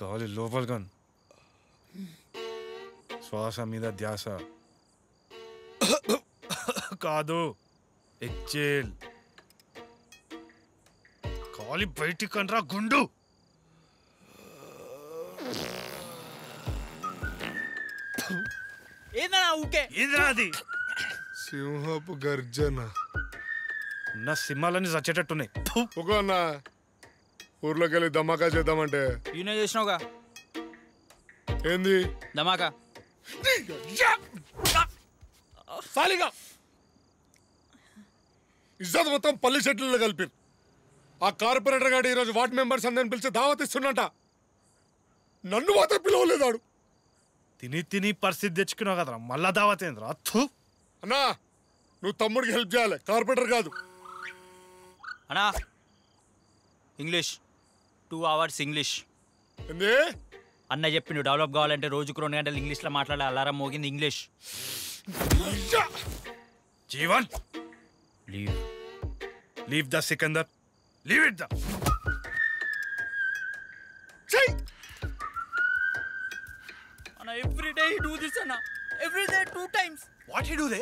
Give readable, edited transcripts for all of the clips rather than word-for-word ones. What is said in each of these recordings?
కావాలి లోపల శ్వాస మీద ధ్యాస కాదు ఎక్చేల్ కాలి బయటికి కనరా గుండు ఏదన్నా ఊకే ఏదిరా అది సింహపు గర్జన నా సింహాలన్నీ చచ్చేటట్టున్నాయి ఒక అన్న ఊర్లోకి వెళ్ళి ధమాకా చేద్దామంటే ఈయన చేసినావుగా ఏంది ధమాకా సాలిగా ఇజ్జత్ మొత్తం పల్లి చెట్లలో కలిపి ఆ కార్పొరేటర్ గారు ఈరోజు వార్డ్ మెంబర్స్ అందరిని పిలిచి దావత్ ఇస్తున్నట నన్ను మాత్రం పిలవలేదాడు తిని తిని పరిస్థితి తెచ్చుకున్నావు కదరా మళ్ళా దావతేంద్రా అత్తు అన్నా నువ్వు తమ్ముడికి హెల్ప్ చేయాలి కార్పొరేటర్ కాదు అన్నా ఇంగ్లీష్ 2 hours ఇంగ్లీష్ ఏంది అన్న చెప్పి నువ్వు డెవలప్ కావాలంటే రోజుకు 2 గంటలు ఇంగ్లీష్లో మాట్లాడాలి అలారం మోగింది English Jeevan leave leave the Sikandar leave it the అన్న ఎవ్రీ డే డూ దిస్ అన్న every day 2 times what he do they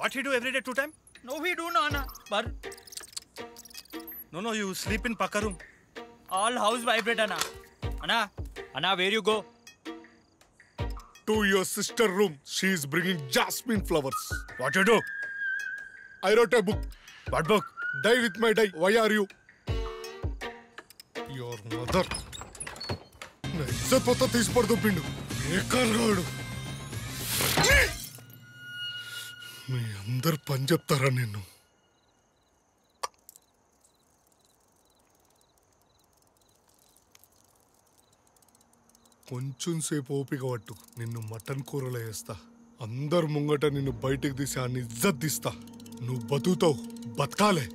what he do every day 2 times no he do no అన్న బర్ నో యూ స్లీప్ ఇన్ పక్క room all house vibrate అన్న అన్నా అన్నా where you go To your sister room. She is bringing jasmine flowers. What you do? I wrote a book. What book? Die with my die. Why are you? Your mother. నా ఇజ్జత్ మొత్తం తీసి పడుతుంపిండు ఏకాడు మీ అందరు పని చెప్తారా నిన్ను కొంచెం సేపు ఓపిక పట్టు నిన్ను మటన్ కూరలో వేస్తా అందరు ముంగట నిన్ను బయటికి తీసి ఆ ఇజ్జత్ తీస్తా నువ్వు బతుకుతావు బతకాలే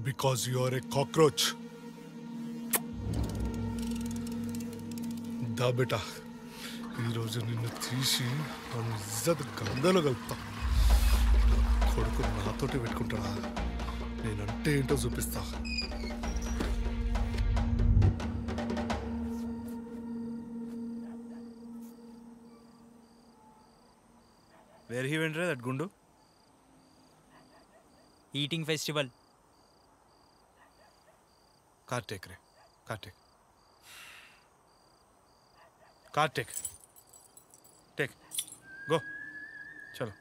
because you are a cockroach దా బేటా ఈరోజు నిన్ను తీసి ఆ ఇజ్జత్ గంగలో కలుపుతా కొడుకు నాతోటి పెట్టుకుంటాడా నేనంటే ఏంటో చూపిస్తా Where he went, that Gundu? Eating festival. Car take, re. Car take. Car take. Take. Go. Chalo.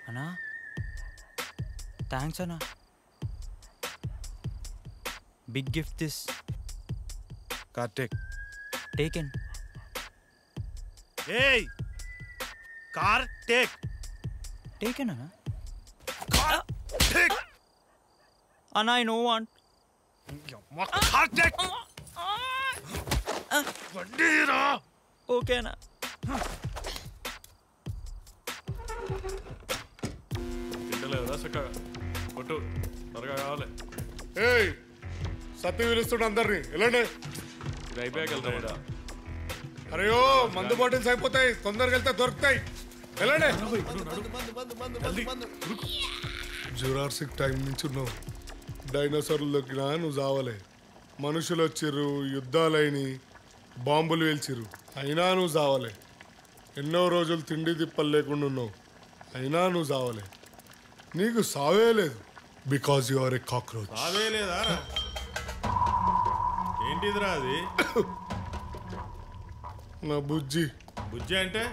Anna. Thanks, Anna. Big gift this. Car take. Taken. Hey! Car take. Taken, Anna. Car take. Anna, I don't want. Car take. Bandira. Okay, Anna. తింటలేదా చక్కగా కొట్టు త్వరగా కావాలి ఏయ్ సత్య పిలుస్తుండ అందరినీ వెళ్ళండి అయిపోయాక వెళ్తాం అరేయో మందు బాటిల్స్ అయిపోతాయి తొందరగా వెళ్తే దొరుకుతాయి వెళ్ళండి జురాసిక్ టైం నుంచి ఉన్నావు డైనోసార్లు దొరికినా నువ్వు చావలే మనుషులు వచ్చిర్రు యుద్ధాలైని బాంబులు వేల్చిర్రు అయినా నువ్వు చావలే ఎన్నో రోజులు తిండి తిప్పలు లేకుండా ఉన్నావు అయినా నువ్వు చావలే నీకు సావే లేదు because you are a cockroach సావే లేదా ఏంటిదిరా అది నా బుజ్జి బుజ్జి అంటే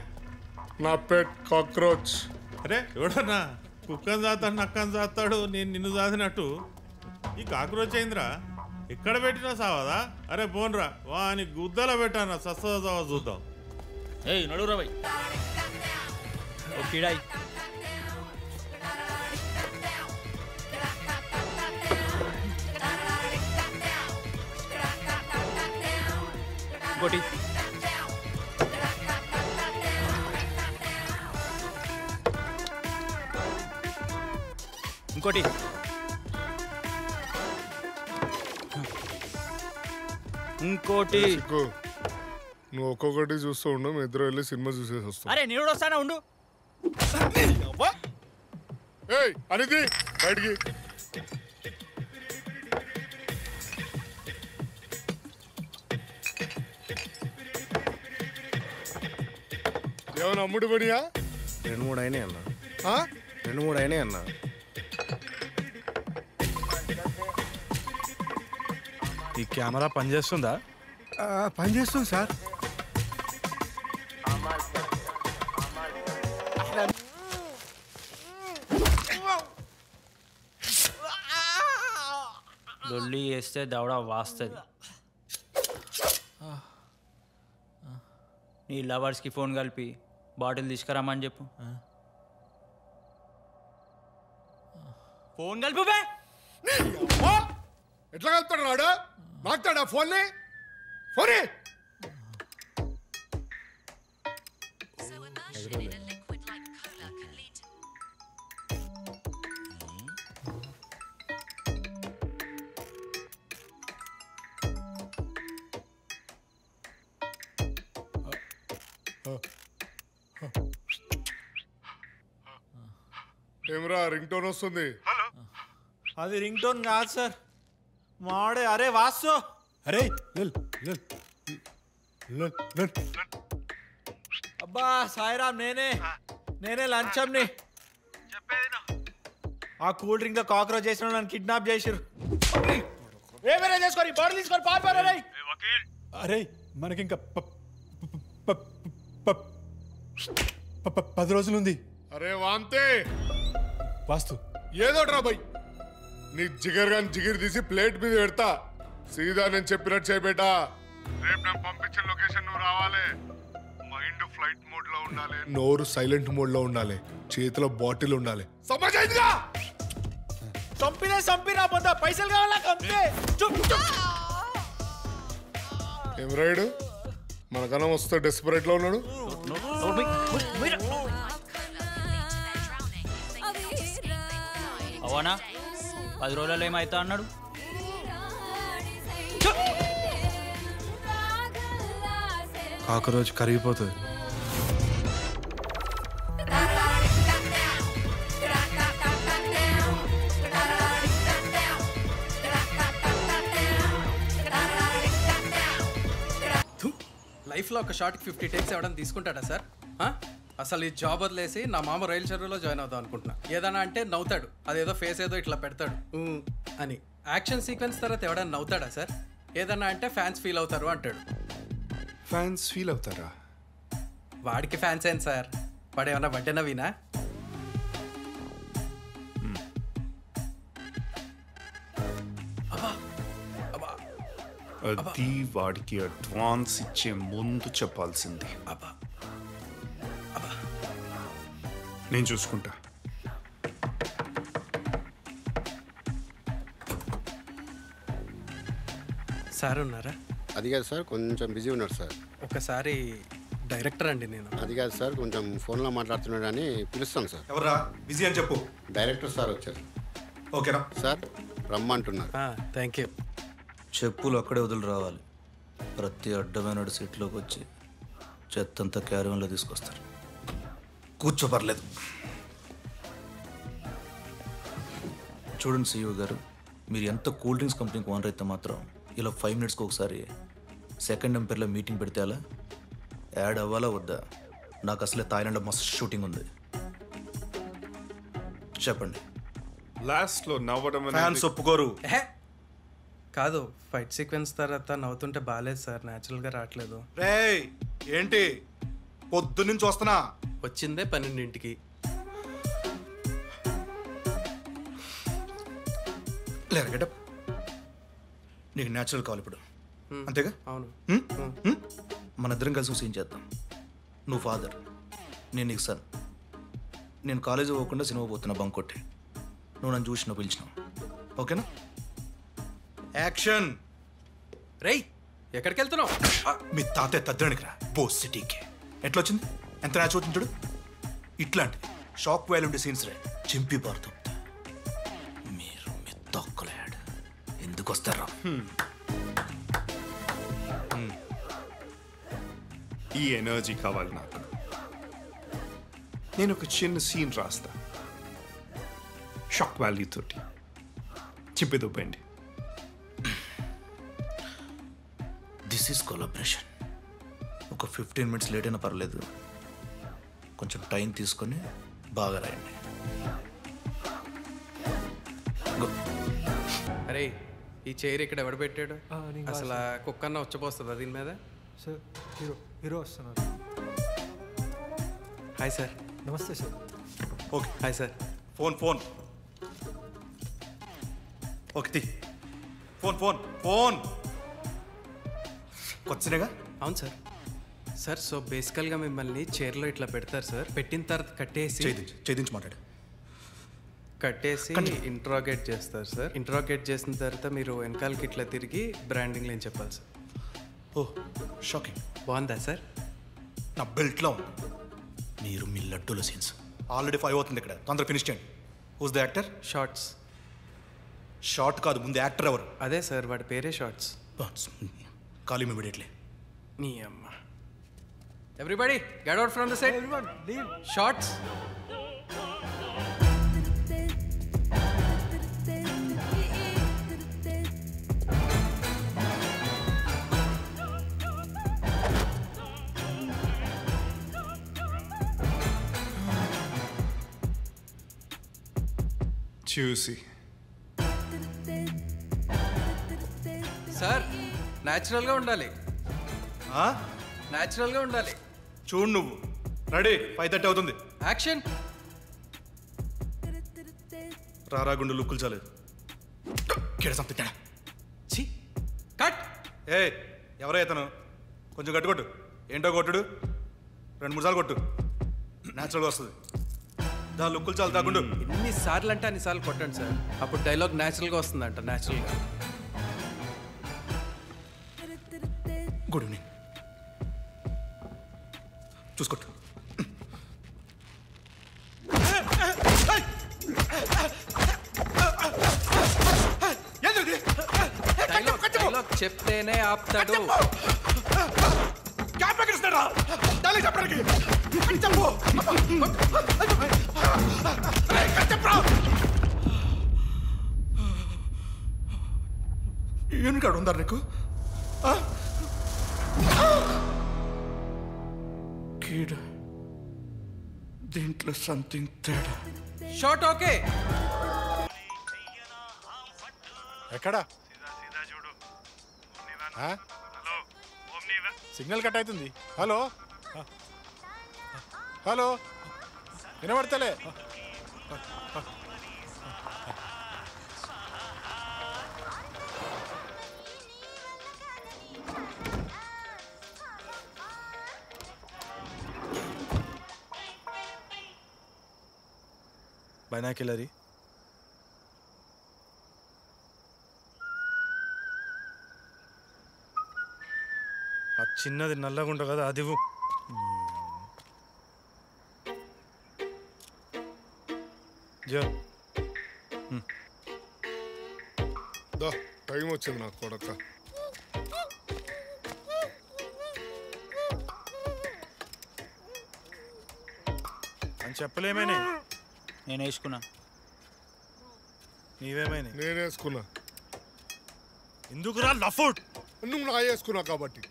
నా పెట్ కాక్రోచ్ అరే ఎవడన్నా కుక్కని చాతాడు నక్కని చాతాడు నేను నిన్ను చాసినట్టు ఈ కాక్రోచ్ అయిందిరా ఎక్కడ పెట్టినా సావదా అరే పోన్రా వాని గుద్దలో పెట్టానా సస్తా సావా చూద్దాం ఏయ్ నడురా భయ్ ఓ కిడాయి ఇంకోటి ఇంకోటి ఇంకోటి సిగ్గు. నువ్వు ఒక్కొక్కటి చూస్తూ ఉండు మీ ఇద్దరు వెళ్ళి సినిమా చూసేసి వస్తాం అరే నేను వస్తానా ఉండు ఏయ్ అనిది బయటికి ఏమన్నా అమ్ముడు పడియా? 2-3 అయినాయి అన్న. ఆ? 2-3 అయినాయి అన్న. ఈ కెమెరా పనిచేస్తుందా? పనిచేస్తుంది సార్. లొల్లి వేస్తే దవడ వాస్తుంది. నీ లవర్స్కి ఫోన్ కలిపి బాటిల్ తీసుకురామని చెప్పు. ఫోన్ కలిపి బే. ఎట్లా కలుపుతాడు రాడు? మాట్లాడా ఫోన్ని? ఫోనే So immersion in a liquid like cola can lead to ఏమరా రింగ్ టోన్ వస్తుంది? అది రింగ్ టోన్ కాదు సార్, మాడే. అరే వాసు, అరే అబ్బా సాయిరామ్, నేనే లంచంని. ఆ కూల్ డ్రింక్ లో కాక్రోచ్ చేసిన నన్ను కిడ్నాప్ చేసిరు. ఏమైనా చేసుకొని బాడీ తీసుకొని పారిపోయారు. అరే మనకింకా 10 రోజులుంది. అరే వాంతే వాస్తు ఏదో రా బై, నీ జిగర్ గాని జిగిరి తీసి ప్లేట్ మీద పెడతా. సీదా నేను చెప్పినట్టు చేయబేటా. రేపు నేను పంపించిన లొకేషన్ నువ్వు రావాలి. మైండ్ ఫ్లైట్ మోడ్ లో ఉండాలి, నోరు సైలెంట్ మోడ్ లో ఉండాలి, చేతిలో బాటిల్ ఉండాలి. సమజైందిగా? సంపినా పొందా పైసలు కావాలా కంపే. ఏం రాయుడు మనకన్నా వస్తే డెస్పరేట్ లో ఉన్నాడు. అవనా 10 రోజులలో ఏమైతా అన్నాడు. కాకరోజు కరిగిపోతుంది. లైఫ్లో ఒక షార్ట్కి 50 టేక్స్ ఎవడన్నా తీసుకుంటాడా సార్? అసలు ఈ జాబ్ వదిలేసి నా మామ రైలు చర్రలో జాయిన్ అవుదాం అనుకుంటున్నా. ఏదన్నా అంటే నవ్వుతాడు, అదేదో ఫేస్ ఏదో ఇట్లా పెడతాడు అని. యాక్షన్ సీక్వెన్స్ తర్వాత ఎవడన్నా నవ్వుతాడా సార్? ఏదన్నా అంటే ఫ్యాన్స్ ఫీల్ అవుతారు అంటాడు. ఫ్యాన్స్ ఫీల్ అవుతారా? వాడికి ఫ్యాన్స్ ఏంటి సార్? వాడు ఏమన్నా వడ్డేనా వినా? అది వాడికి అడ్వాన్స్ ఇచ్చే ముందు చెప్పాల్సింది. నేను చూసుకుంటా. సార్ ఉన్నారా? అది కాదు సార్, కొంచెం బిజీ ఉన్నాడు సార్. ఒకసారి డైరెక్టర్ అండి నేను. అది కాదు సార్, కొంచెం ఫోన్లో మాట్లాడుతున్నాడు అని పిలుస్తాను సార్. ఎవరా బిజీ అని చెప్పు. డైరెక్టర్ సార్ వచ్చారు. ఓకేనా సార్ రమ్మంటున్నారు. Thank you. చెప్పులు అక్కడే వదిలి రావాలి. ప్రతి అడ్డమైన సీట్లోకి వచ్చి చెత్తంతా క్యారియన్లో తీసుకొస్తారు. కూర్చోపర్లేదు. చూడండి సీఈఓ గారు, మీరు ఎంత కూల్ డ్రింక్స్ కంపెనీకి ఓనర్ అయితే మాత్రం ఇలా 5 మినిట్స్కి ఒకసారి సెకండ్ ఎంపైర్లో మీటింగ్ పెడితే అలా యాడ్ అవ్వాలా వద్దా? నాకు అసలే థాయిలాండ్లో మస్తు షూటింగ్ ఉంది. చెప్పండి. లాస్ట్లో నవ్వడం ఫ్యాన్స్ ఒప్పుకోరు. కాదు, ఫైట్ సీక్వెన్స్ తర్వాత నవ్వుతుంటే బాగాలేదు సార్, న్యాచురల్గా రావట్లేదు. రే ఏంటి పొద్దు నుంచి వస్తున్నా? వచ్చిందే 12ంటికి. లేరు గెటప్. నీకు న్యాచురల్ కావాలి ఇప్పుడు, అంతేగా? అవును. మన ఇద్దరం కలిసి సీన్ చేద్దాం. నువ్వు ఫాదర్, నేను నీకు సన్. నేను కాలేజీ పోకుండా సినిమా పోతున్నా బంక్ కొట్టి. నువ్వు నన్ను చూసి నువ్వు పిలిచినావు. ఓకేనా? యాక్షన్. రేయ్ ఎక్కడికి వెళ్తున్నావు? మీ తాతయ్య తద్దడానికి రా బోస్ సిటీకి. ఎట్లా వచ్చింది? ఎంత న్యాచురల్ వచ్చింది చూడు. ఇట్లాంటిది షాక్ వాల్యూ ఉండే సీన్స్ రే చింపి పారుతాం. మీరు మీ తొక్కలేడు ఎందుకు వస్తారా? ఈ ఎనర్జీ కావాలి నాకు. నేను ఒక చిన్న సీన్ రాస్తా, షాక్ వాల్యూ తోటి చింపేదొప్పండి. This is collaboration. ఒక 15 మినిట్స్ లేట్ అయినా పర్లేదు, కొంచెం టైం తీసుకొని బాగా రాయండి. అరే ఈ చైర్ ఇక్కడ ఎవడు పెట్టాడు? అసలు కుక్క అన్న వచ్చపోస్తుందా దీని మీద? సార్ హీరో వస్తున్నారు. Hi sir. నమస్తే sir. Okay hi sir. Phone okay తీ ఫోన్ వచ్చినాగా. అవును సార్. సార్ సో బేసికల్గా మిమ్మల్ని చైర్లో ఇట్లా పెడతారు సార్. పెట్టిన తర్వాత చేయించి మాట్లాడు. కట్టేసి ఇంట్రాగేట్ చేస్తారు సార్. ఇంట్రాగేట్ చేసిన తర్వాత మీరు వెనకాలకి ఇట్లా తిరిగి బ్రాండింగ్ లేని చెప్పాలి సార్. ఓ షాకింగ్. బాగుందా సార్? నా బెల్ట్లో ఉంది. మీరు మీ లడ్డూల సీన్స్ ఆల్రెడీ 5 అవుతుంది ఇక్కడ. తొందర ఫినిష్ చేయండి. Who's the actor? Shorts. Short కాదు, ముందు యాక్టర్ ఎవరు? అదే సార్, వాడి పేరే షార్ట్స్. Call him immediately. నీ అమ్మ. Everybody get out from the set. Shorts. చూసి సార్ న్యాచురల్గా ఉండాలి. న్యాచురల్గా ఉండాలి. చూడు నువ్వు. రెడీ, 5:30 అవుతుంది. యాక్షన్. రారా గుండు లుక్కులు చాలేదు. కట్. ఏ ఎవరై అతను? కొంచెం గట్టి కొట్టు. ఏంటో కొట్టుడు? 2-3 సార్లు కొట్టు. న్యాచురల్గా వస్తుంది. దాని లుక్కులు చాలు తాగుండు. ఎన్నిసార్లు అంటే అన్నిసార్లు కొట్టండి సార్. అప్పుడు డైలాగ్ న్యాచురల్గా వస్తుందంట. న్యాచురల్గా. Good evening. చూసుకోట్టు. డైలాగ్ చెప్తేనే ఆపుతాడు. ఏనుగాడు ఉందా నీకు? కీడ దీంట్లో సంథింగ్ తేడా. Short okay. ఎక్కడా? సిగ్నల్ కట్ అవుతుంది. హలో హలో వినబడతలే. బైనాకిలరీ. ఆ చిన్నది నల్లగా ఉంటుంది కదా, అది టైం వచ్చింది నాకు కొడక. అని చెప్పలేమేనే. నేను వేసుకున్నా. నీవేమైనా? నేను వేసుకున్నా. ఎందుకురా లఫుట్? నువ్వు నా వేసుకున్నా కాబట్టి.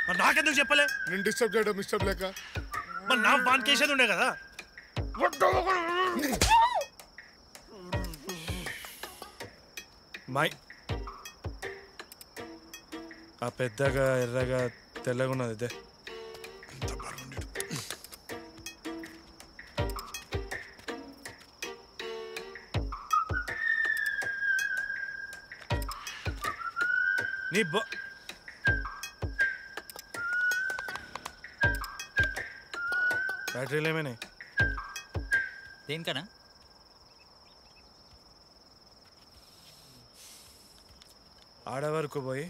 మరి నాకెందుకు చెప్పలే? నేను డిస్టర్బ్ చేయడం ఇష్టం లేక. మరి నా బాన్ కేసేది ఉండే కదా. మై ఆ పెద్దగా ఎర్రగా తెల్లగా ఉన్నది ఇదే. నీ బ్యాటరీలు ఏమైనాయి? దేనికనా? ఆడవరకు పోయి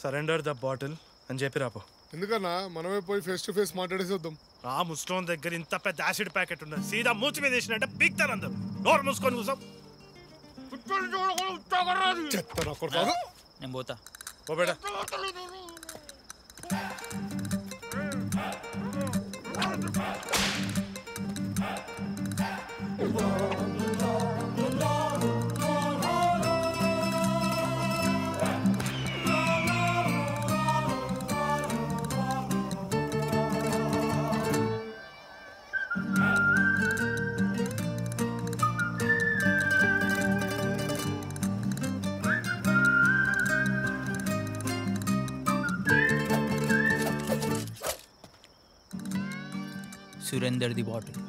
సరెండర్ ద బాటిల్ అని చెప్పి రాపో. ఎందుకన్నా మనమే పోయి ఫేస్ టు ఫేస్ మాట్లాడేసి వద్దాం. ఆ ముస్టోన్ దగ్గర ఇంత పెద్ద యాసిడ్ ప్యాకెట్ ఉన్నది. సీదా మూచి మీద వేసినట్టే పీక్తారు అందరు. నోరు మూసుకొని కూసాం. నేను పోతా. ఓ బేటా. సురేందర్ది బాటిల్.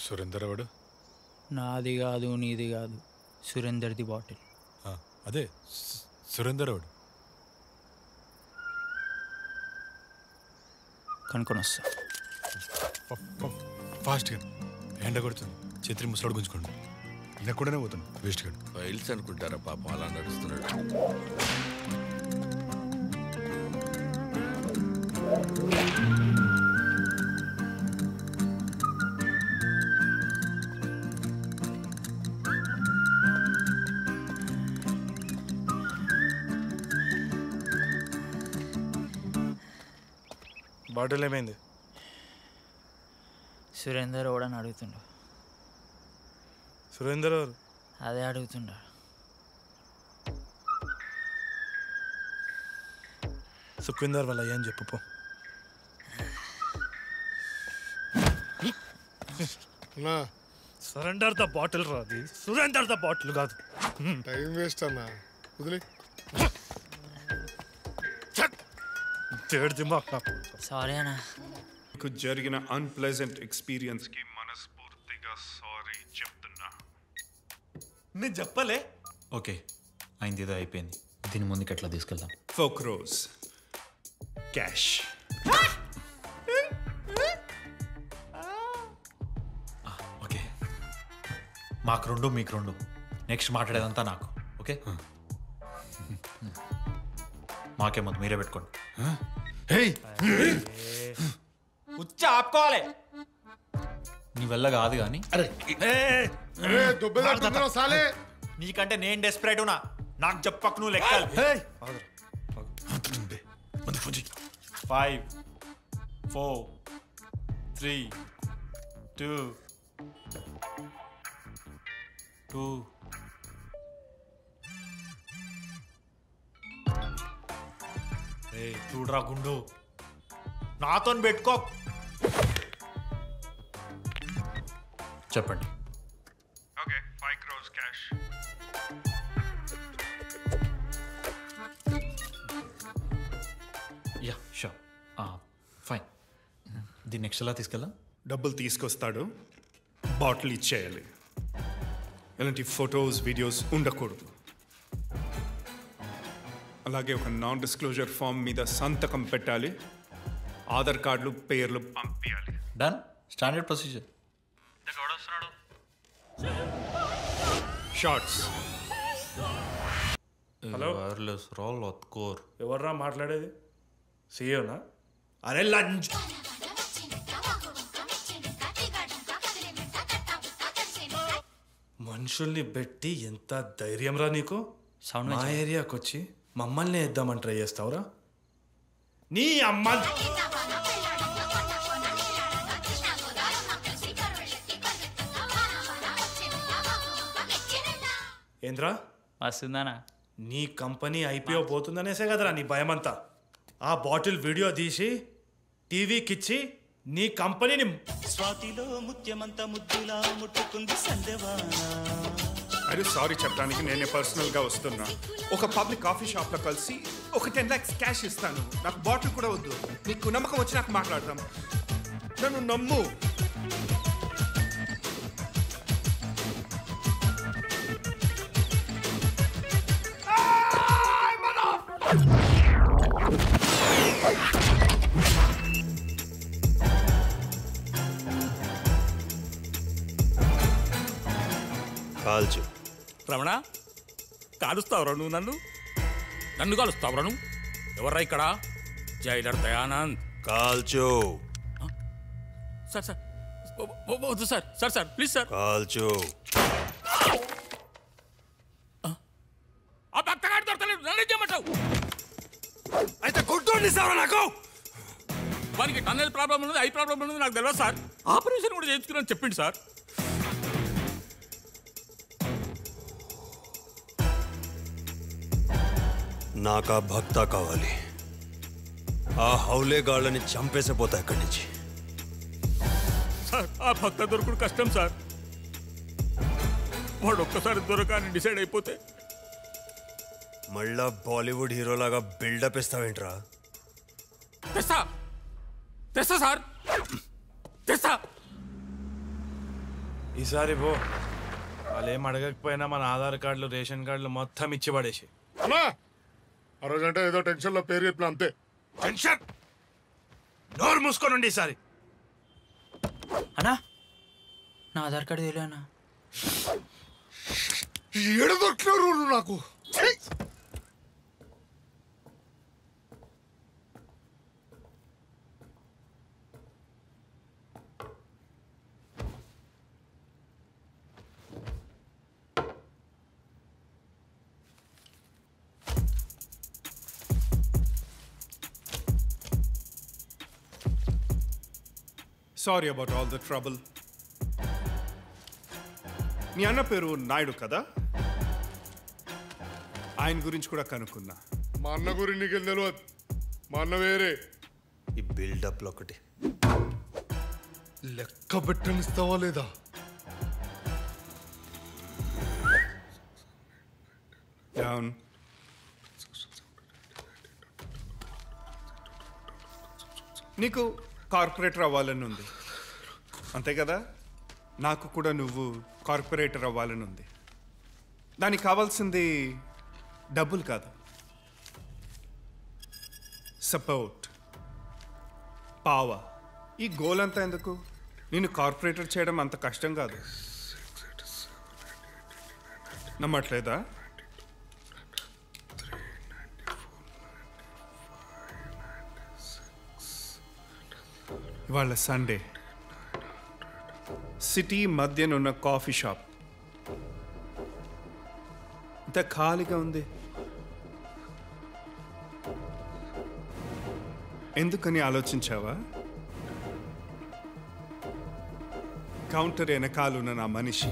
సురేందర్ ఎవడు? నాది కాదు, నీది కాదు, సురేందర్ది బాటిల్. అదే సురేందర్ ఎవడు? కనుక్కొని వస్తా. ఫాస్ట్గా ఎండ కొడుతుంది, ఛత్రి ముసలాడు గుంజుకోండి. ఇలా కూడానే పోతాను వేస్ట్ గాడు. ఫైల్స్ అనుకుంటారా పాపం అలా నడుస్తున్నాడు. బాటిల్ ఏమైంది? సురేందర్ ఓడని అడుగుతుండు. సురేందర్ ఎవరు? అదే అడుగుతుండా. సుఖ్విందర్ వల్ల ఏం చెప్పు పో. సరెండర్ ద బాటిల్ రాది, సురేందర్ ద బాటిల్ కాదు. టైం వేస్ట్ అన్నా, వదిలే. సారీ అన్నా. మీకు జరిగిన అన్ప్లెజెంట్ ఎక్స్పీరియన్స్కి మనస్ఫూర్తిగా సారీ చెప్తున్నా. నేను చెప్పలే. ఓకే, అయింది ఏదో అయిపోయింది. దీని ముందుకు ఎట్లా తీసుకెళ్దాం? ఫోక్రోజ్ క్యాష్. ఓకే, మాకు 2 మీకు 2. నెక్స్ట్ మాట్లాడేదంతా నాకు. ఓకే, మాకేమొద్దు, మీరే పెట్టుకోండి. ఉచ్చ ఆపుకోవాలి. నీ వల్ల కాదు కానీ నీకంటే నేను డెస్పరేట్ ఉన్నా. నాకు చెప్పకు నువ్వు లెక్కలు. 5 4 3 2 2 చూడరా గుండు, నాతో పెట్టుకో. చెప్పండి. Okay, 5 crores cash. Yeah sure, fine. దీన్ని నెక్స్ట్ ఎలా తీసుకెళ్దాం? డబ్బులు తీసుకొస్తాడు, బాటిల్ ఇచ్చేయాలి. ఇలాంటి ఫొటోస్ వీడియోస్ ఉండకూడదు. అలాగే ఒక నాన్ డిస్క్లోజర్ ఫామ్ మీద సంతకం పెట్టాలి. ఆధార్ కార్డులు, పేర్లు పంపించాలి. Done, standard procedure. Shorts. Hello, wireless role core. ఎవర్రా మాట్లాడేది? సీఏనా? అరే లంచ్. మనుషుల్ని పెట్టి ఎంత ధైర్యం రా నీకు? మా ఏరియాకి వచ్చి మమ్మల్ని వేద్దామని ట్రై చేస్తావురా? నీ అమ్మ ఏంద్రా వస్తుందనా? నీ కంపెనీ ఐపీఓ పోతుందనేసే కదరా నీ భయమంతా. ఆ బాటిల్ వీడియో తీసి టీవీకిచ్చి నీ కంపెనీని స్వాతిలో ముత్యమంత ముద్దులా ముట్టుకుంది సందేవానా. అరే సారీ చెప్పడానికి నేనే పర్సనల్గా వస్తున్నా. ఒక పబ్లిక్ కాఫీ షాప్లో కలిసి ఒక 10 lakhs క్యాష్ ఇస్తాను, నాకు బాటిల్ కూడా వద్దు. నీకు నమ్మకం వచ్చి నాకు మాట్లాడతాం, నన్ను నమ్ము. కాల్చు. రమణ, కాలుస్తావురా నువ్వు? నన్ను కాలుస్తావురా నువ్వు? ఎవర్రా ఇక్కడ? జైలర్ దయానంద్. కాల్చు. సార్ సార్ వద్దు sir. Sir sir please sir. కాల్చు. ఆ భక్తగాడి దొరకలేదు, నన్ను చేయమంటావు? అయితే గుర్తుండి సార్ నాకు. వారికి టన్నెల్ ప్రాబ్లం ఉన్నది, ఐ ప్రాబ్లం ఉన్నది నాకు తెలియదు సార్. ఆపరేషన్ కూడా చేయించుకున్నాను చెప్పింది సార్. నాకు ఆ భక్త కావాలి. ఆ హౌలేగాళ్ళని చంపేసిపోతా ఇక్కడి నుంచి. సార్ ఆ భక్త దొరకడు కష్టం సార్. వాడు ఒక్కసారి దొరకాలని డిసైడ్ అయిపోతే మళ్ళా బాలీవుడ్ హీరోలాగా బిల్డప్ ఇస్తావేంట్రా? తెస్తా సార్. తెస్తా. ఈసారి పో. వాళ్ళు ఏం అడగకపోయినా మన ఆధార్ కార్డులు రేషన్ కార్డులు మొత్తం ఇచ్చి పడేసి. అన్నా ఆ రోజంటే ఏదో టెన్షన్లో పేరు చెప్పిన అంతే. టెన్షన్ నోరు మూసుకోనండి ఈసారి. అన్నా నా ఆధార్ కార్డు తెలియదు అన్నా. ఏడ దొరికినారు నాకు. Sorry about all the trouble. మీ అన్న పేరు నాయుడు కదా? ఆయన గురించి కూడా కనుక్కున్నా. మా అన్న గురించి నీకు తెలియదు. మా అన్న వేరే. ఈ బిల్డప్లో ఒకటి లెక్క పెట్టనిస్తావా లేదా? డౌన్. నీకు కార్పొరేటర్ అవ్వాలని ఉంది అంతే కదా? నాకు కూడా నువ్వు కార్పొరేటర్ అవ్వాలని ఉంది. దానికి కావాల్సింది డబ్బులు కాదు, సపోర్ట్, పావా. ఈ గోల్ అంతా ఎందుకు? నేను కార్పొరేటర్ చేయడం అంత కష్టం కాదు. నమ్మట్లేదా? ఇవాళ సండే, సిటీ మధ్యనున్న కాఫీ షాప్ ఇంత ఖాళీగా ఉంది. ఎందుకని ఆలోచించావా? కౌంటర్ వెనకాలున్న నా మనిషి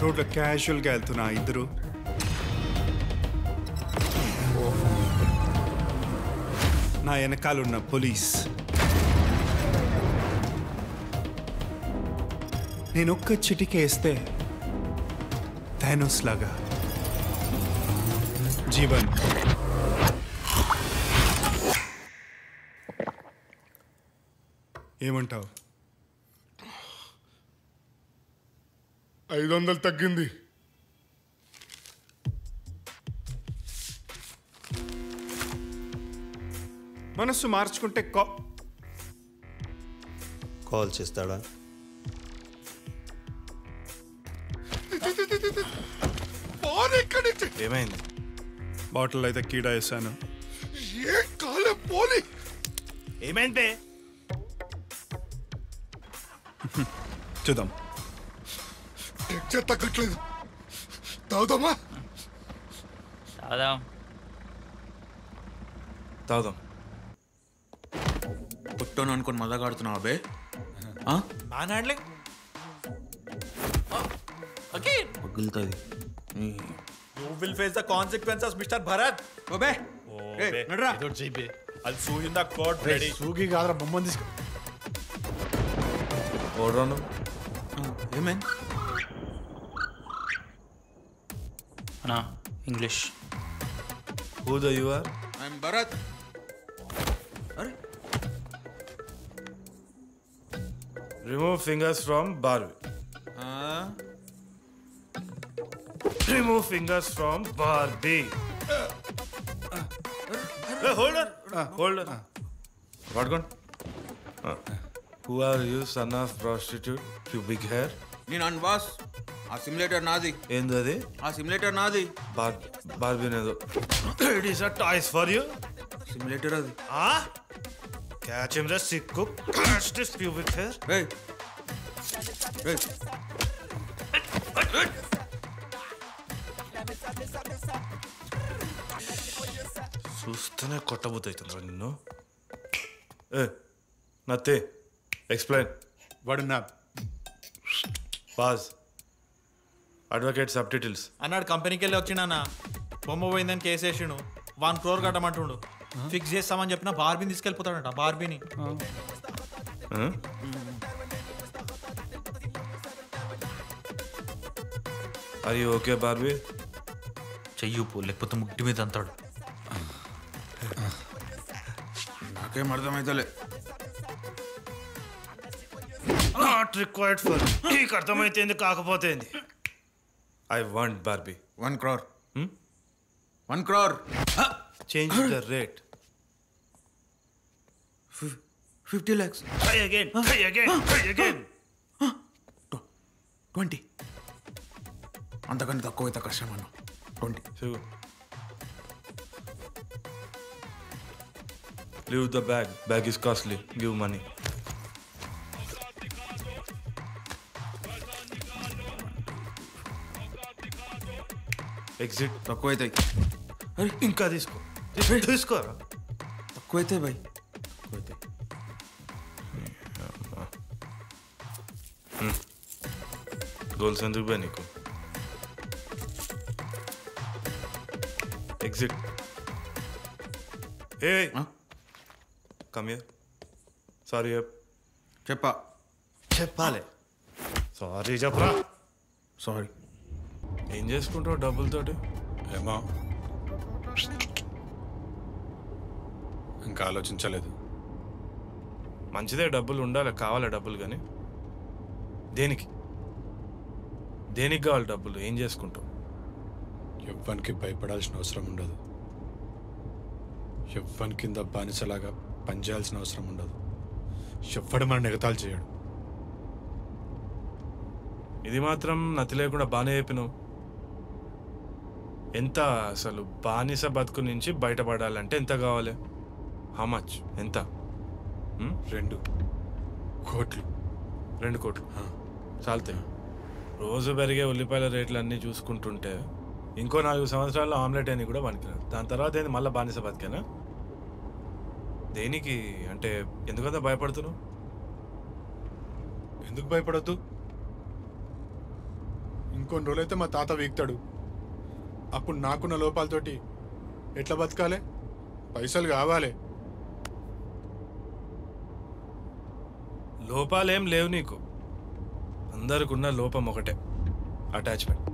రోడ్లో క్యాజువల్గా వెళ్తున్నా ఇద్దరు. నా వెనకాలన్న పోలీస్. నేనొక్క చిటికేస్తే థానోస్ లాగా జీవన్ ఏమంటావు? 500 తగ్గింది. మనస్సు మార్చుకుంటే కాల్ చేస్తాడా? ఏమైంది? బాటిల్ అయితే కీడా వేసాను. ఏమైంది? చూద్దాం. తగ్గట్లేదు. తాగుదామా? తాగుదాం. పుట్టోను అనుకుని మజాగాడుతున్నావు అబే. మ్యాన్ హ్యాండ్లింగ్ పగులుతుంది. You will face the consequences, Mr. Bharat. ఓబే నడరా. I'll sue in the court. Ready. సూకి కాదురా బొమ్మని తీసుకో. ఓడరాను. ఏమైంది? అన్నా English. Who the you are? I'm Bharat. Remove fingers from Barbie. Remove fingers from Barbie. Hey, hold on. Hold on. What? Who are you, son of prostitute? Pubic hair? నేను అన్ boss. ఆ simulator నాది. ఏంది అది? ఆ simulator నాది. Barbie నేదో. It is a toys for you. Simulator అది. Catch him, the sick cook. Catch this pubic hair. Hey. Hey. చూస్తేనే కొట్టబోతుందిరా నిన్ను. నత్తే ఎక్స్ప్లెయిన్. వాడున్నా పాజ్. Advocate subtitles. అన్నాడు కంపెనీకి వెళ్ళి వచ్చినా బొమ్మ పోయిందని కేసేసిండు. 1 crore కట్టమంటుండు. ఫిక్స్ చేస్తామని చెప్పిన బార్బీని తీసుకెళ్ళిపోతాడంట. బార్బీని అది ఓకే బార్బీ చెయ్యుపు లేకపోతే ముట్టి మీద అంతాడు. నాకేం అర్థమైతలే. Not required for. నీకు అర్థమైతేంది కాకపోతే I want Barbie 1 crore. 1 crore. Change the rate. 50 lakhs. Try again. 20. అంతకంటే తక్కువ అయితే కష్టం అన్న. 20. Leave the bag. Bag is costly. Give money. Exit. తక్కువ అవుతాయి. ఇంకా తీసుకో. తీసుకోరా. తక్కువ అవుతాయి భయ్. గోల్స్ ఎందుకు బా నీకు? Exit. A come here. Sorry చెప్పాలి. సారీ చెప్పరా. సారీ. ఏం చేసుకుంటావు డబ్బులతోటి? ఏమో ఇంకా ఆలోచించలేదు. మంచిదే, డబ్బులు ఉండాలి, కావాలి డబ్బులు. కానీ దేనికి కావాలి డబ్బులు? ఏం చేసుకుంటావు? ఎవ్వనికి భయపడాల్సిన అవసరం ఉండదు. ఎవ్వని కింద బానిసలాగా పనిచేయాల్సిన అవసరం ఉండదు. ఎవ్వడు మన ఎగతాలు చేయడు. ఇది మాత్రం నతి లేకుండా బాగానే చెప్పినావు. ఎంత అసలు బానిస బతుకు నుంచి బయటపడాలంటే ఎంత కావాలి? How much? ఎంత? 2 కోట్లు. 2 కోట్లు చాలుతాయి. రోజు పెరిగే ఉల్లిపాయల రేట్లు అన్నీ చూసుకుంటుంటే ఇంకో 4 సంవత్సరాల్లో ఆమ్లెట్ అని కూడా పనికిరాదు. దాని తర్వాత ఏంది మళ్ళీ బానిస బతికేనా? దేనికి అంటే ఎందుకంత భయపడుతున్నావు? ఎందుకు భయపడద్దు? ఇంకొన్ని రోజులైతే మా తాత వీక్తాడు. అప్పుడు నాకున్న లోపాలతోటి ఎట్లా బతకాలి? పైసలు కావాలి. లోపాలేం లేవు నీకు. అందరికి ఉన్న లోపం ఒకటే, అటాచ్మెంట్.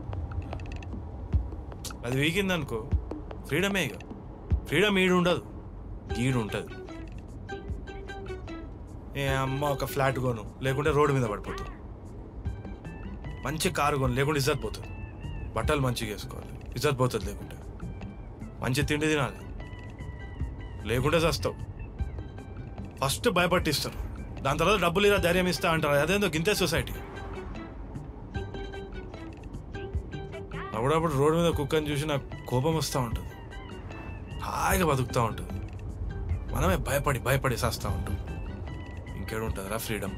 అది వీకిందనుకో ఫ్రీడమే. ఇక ఫ్రీడమ్ ఈడు ఉండదు, ఈడు ఉంటుంది. ఏ అమ్మ ఒక ఫ్లాట్ కొను, లేకుంటే రోడ్డు మీద పడిపోతుంది. మంచి కారు కొను, లేకుంటే ఇజ్జత్ పోతుంది. బట్టలు మంచిగా వేసుకోవాలి, ఇజ్జత్ పోతుంది. లేకుంటే మంచి తిండి తినాలి, లేకుంటే చస్తావు. ఫస్ట్ భయపట్టిస్తారు, దాని తర్వాత డబ్బులు ఇలా ధైర్యం ఇస్తా అంటారు. అదేందో గింతే సొసైటీ. అప్పుడప్పుడు రోడ్డు మీద కుక్కని చూసి నాకు కోపం వస్తూ ఉంటుంది. హాయిగా బతుకుతూ ఉంటుంది. మనమే భయపడి చేస్తూ ఉంటాం. ఇంకేడు ఉంటుందిరా ఫ్రీడమ్?